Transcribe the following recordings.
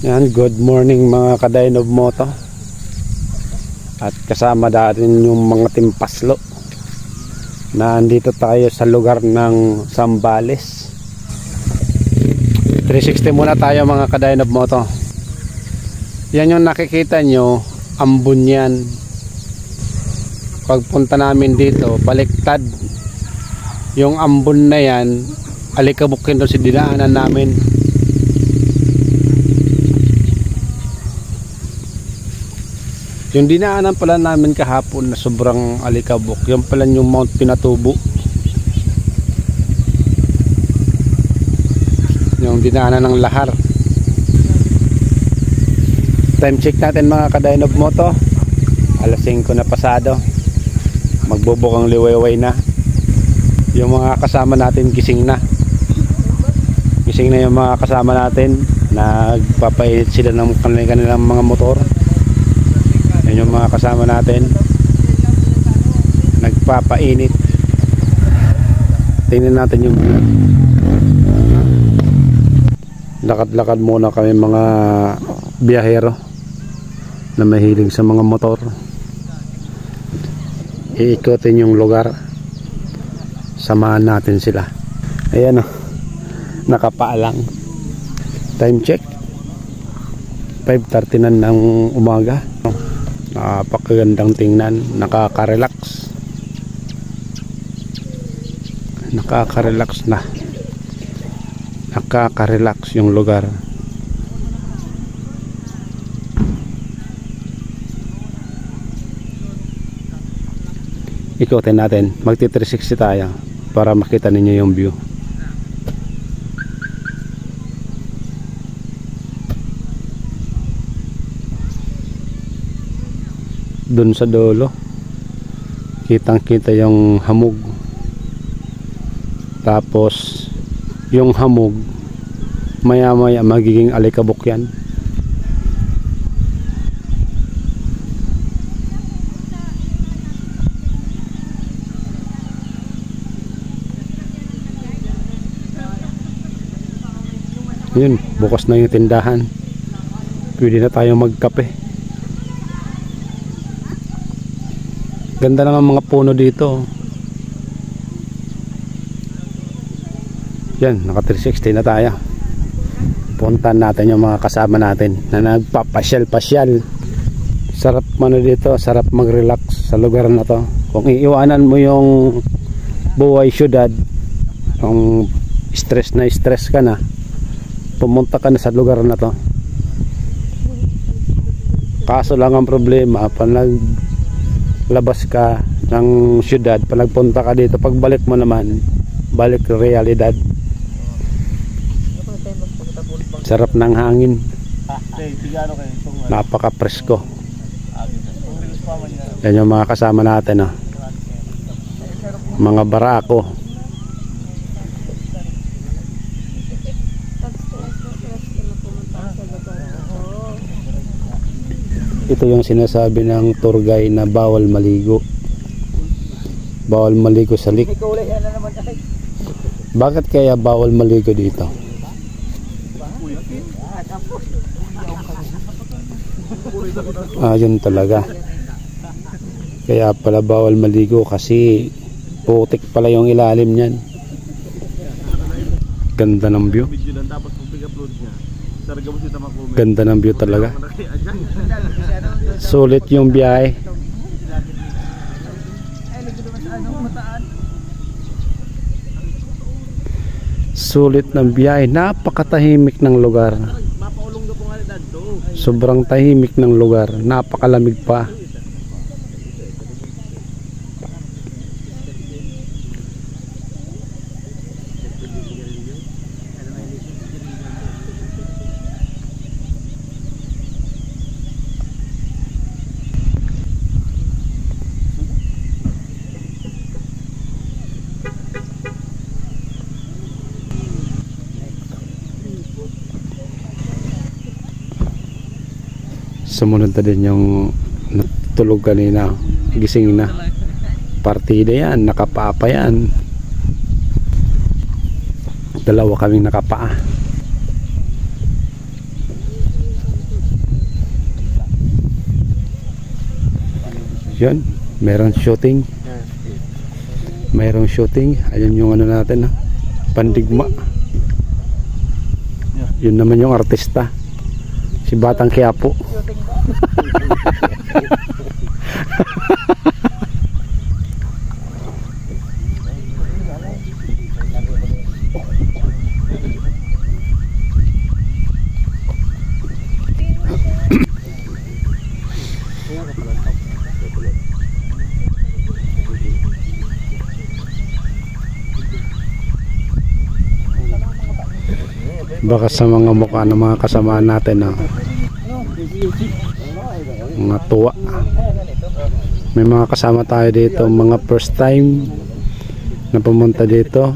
Yan, good morning mga ka-Dynob Moto. At kasama natin yung mga timpaslo. Nandito tayo sa lugar ng Zambales. 360 muna tayo mga ka-Dynob Moto. Yan yung nakikita nyo, ambon yan. Pagpunta namin dito, baliktad. Yung ambon na yan, alikabukin doon si dinaanan namin. Yung dinaanan pala namin kahapon na sobrang alikabok, yung pala yung Mount Pinatubo. Yung dinaanan ng Lahar. Time check natin mga ka-Dynob Moto. Alas 5 na pasado. Magbubukang liwayway na. Yung mga kasama natin gising na. Gising na yung mga kasama natin. Nagpapainit sila ng kanilang mga motor. Yan yung mga kasama natin, nagpapainit. Tingnan natin yung lakad-lakad muna kami mga biyahero na mahilig sa mga motor. Iikotin yung lugar, samahan natin sila. Ayan o, nakapaalang. Time check 5:30 na ng umaga. Napakagandang tingnan, nakaka-relax. Nakaka-relax na. Nakaka-relax yung lugar. Ikutin natin, magti-360 tayo para makita ninyo yung view. Doon sa dulo kitang kita yung hamog, tapos yung hamog maya maya magiging alikabok yan. Yun, bukas na yung tindahan, pwede na tayo magkape. Ganda naman mga puno dito. Yan, naka 360 na tayo. Puntahan natin yung mga kasama natin na nagpapasyal-pasyal. Sarap mano dito, sarap mag-relax sa lugar na to. Kung iiwanan mo yung buhay syudad, kung stress na stress ka na, pumunta ka na sa lugar na to. Kaso lang ang problema, labas ka ng syudad, pag nagpunta ka dito, pagbalik mo naman, balik realidad. Sarap ng hangin, napaka presko. Yan yung mga kasama natin, oh. Mga barako. Ito yung sinasabi ng tour guide na bawal maligo. Bawal maligo sa lake. Bakit kaya bawal maligo dito? Yun talaga. Kaya pala bawal maligo kasi putik pala yung ilalim niyan. Ganda ng view. Ganda ng view talaga. Sulit yung biyahe. Sulit ng biyahe. Napakatahimik ng lugar. Sobrang tahimik ng lugar. Napakalamig pa. Sumunod na din yung natulog kanina, gising na. Partida yan, nakapapa yan. Dalawa kaming nakapaa. Yun, meron shooting. Mayroong shooting. Ayun yung ano natin, pandigma. Yun naman yung artista, si Batang Quiapo. Baka sa mga mukha ng mga kasamaan natin, mga tuwa. May mga kasama tayo dito, mga first time na pumunta dito.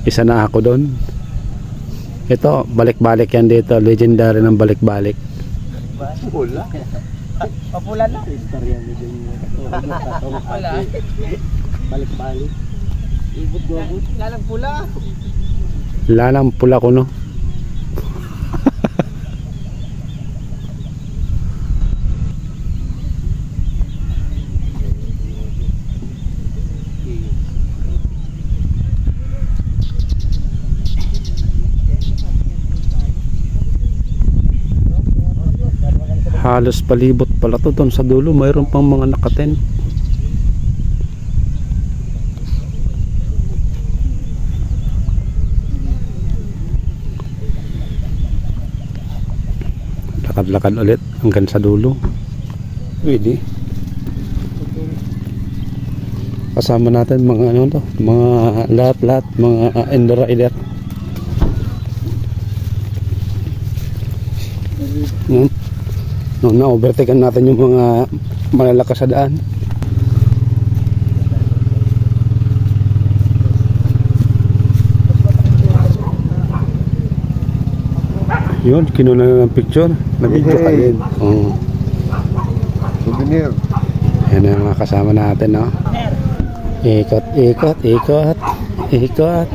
Isa na ako doon. Ito, balik-balik yan dito, legendary ng balik-balik. Pula. Papula na. Balik-balik. Ibot-gobot. Lalang pula. Lalang pula ko, no? Halos palibot pala to. Doon sa dulo mayroon pang mga nakaten. Lakad-lakad ulit hanggang sa dulo. Pwede. Kasama natin mga ano to, mga lahat-lahat, mga end rider. No, na-overtaken natin yung mga malalakas sa daan. Yun, kinuna na ng picture. Nabidyo ka din. Souvenir. Yan ang mga kasama natin, no? Ikot, ikot, ikot. Ikot.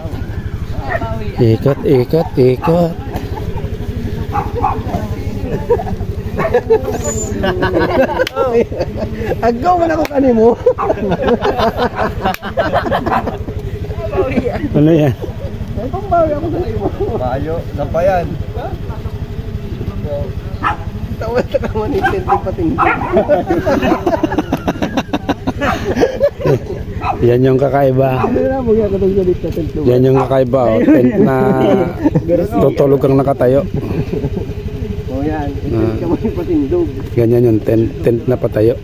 Ikot, ikot, ikot. Agaw man ako kanimo. Ano yan? Ay, pambawi ako kanimo. Bayo, napayan. Tawad ka naman ni Tente patingin. Yan yung kakaiba. Yan yung kakaiba, oh. Tent na tutulog kang nakatayo. Oh yan, tent ka man patindog. Ganyan yung tent na patayo.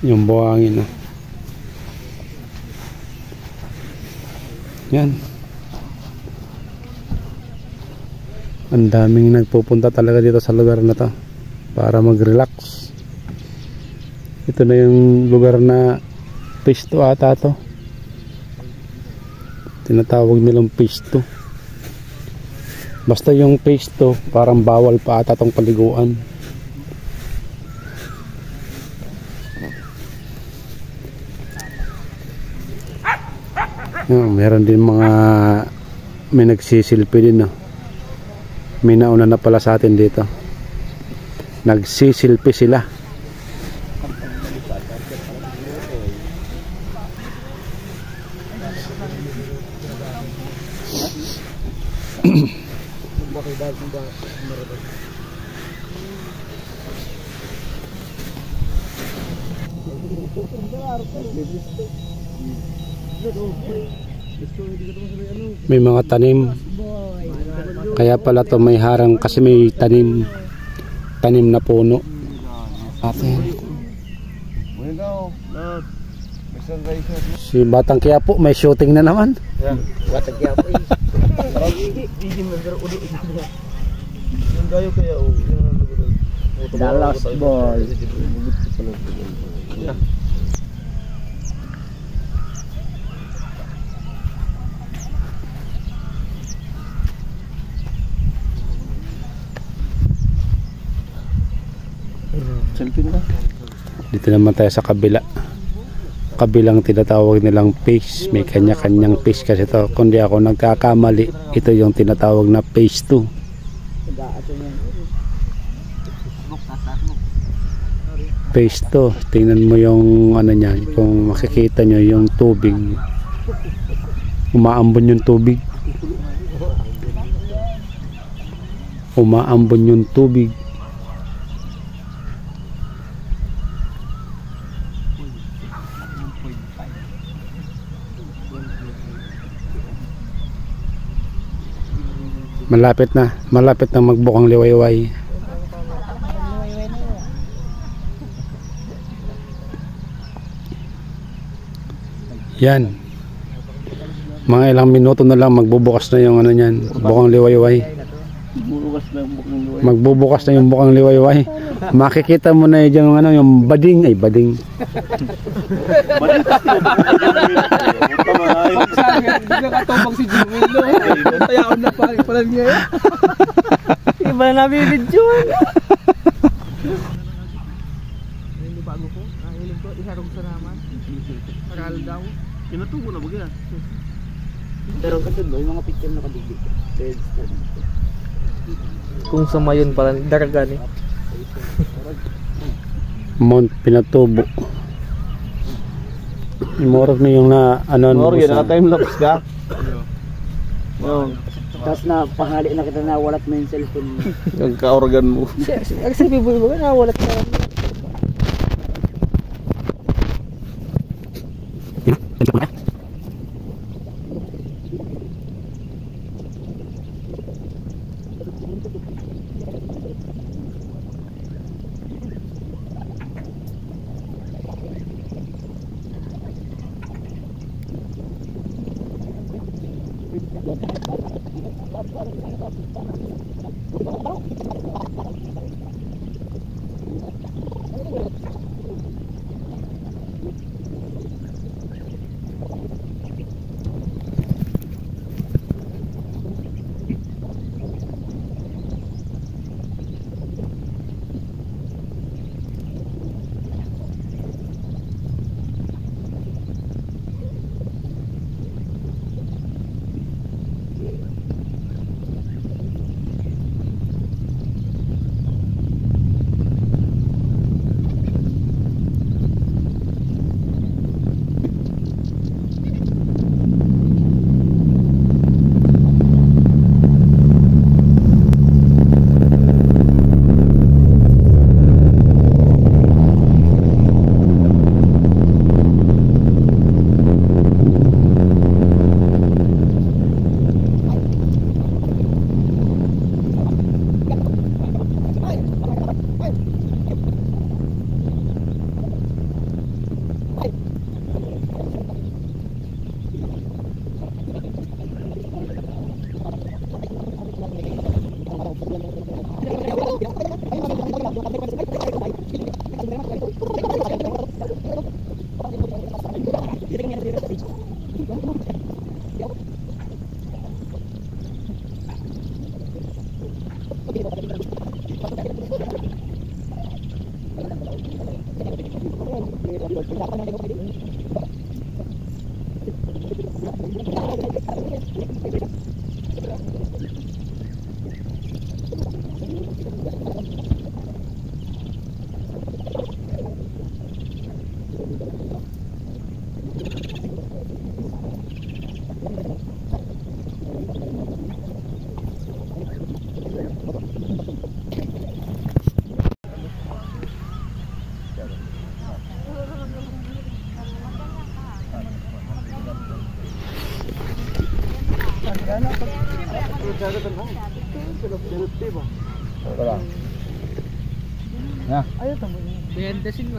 Yung buhangin, yan. Ang daming nagpupunta talaga dito sa lugar na to para mag-relax. Ito na yung lugar na pisto ata to. Tinatawag nilang pisto. Basta yung pisto parang bawal pa ata tong paliguan. Meron din mga may nagsisilpi din, no? May nauna na pala sa atin dito. Nagsisilpi sila. May mga tanim. Kaya pala to may harang kasi may tanim na puno. Atin. Si Batang Quiapo may shooting na naman. Batang Quiapo. Dallas boy. Dito naman tayo sa kabila. kabilang tinatawag nilang phase. May kanya-kanyang phase kasi to. Kundi ako nagkakamali, ito yung tinatawag na phase 2. Phase 2. Tingnan mo yung ano niyan, kung makikita nyo yung tubig. Umaambon yung tubig. Umaambon yung tubig. Malapit na magbukang liwayway. Yan. Mga ilang minuto na lang magbubukas na yung ano niyan, bukang liwayway. Magbubukas na yung bukang liwayway. Makikita mo na yung ano, yung bading, ay bading. Nakatobang si Jimmy, no? Tayaon na pala niya. Iba na nabibidyoan. Hindi bago ko. Hiling ko, iharong sa naman. Paral daw. Kinatubo na ba kaya? Pero katod ba, yung mga picture na kabigit. Kung sa mayon pala, daragan eh. Mount Pinatubo. Morog na yung na ano. Morog yun, naka-timelapse ka? Oo. Tapos na panghali na kita na walat mo yung cellphone mo. Nagka-organ mo. Sabi mo ba na walat ka? Wala. Ayaw tamo. 20 sin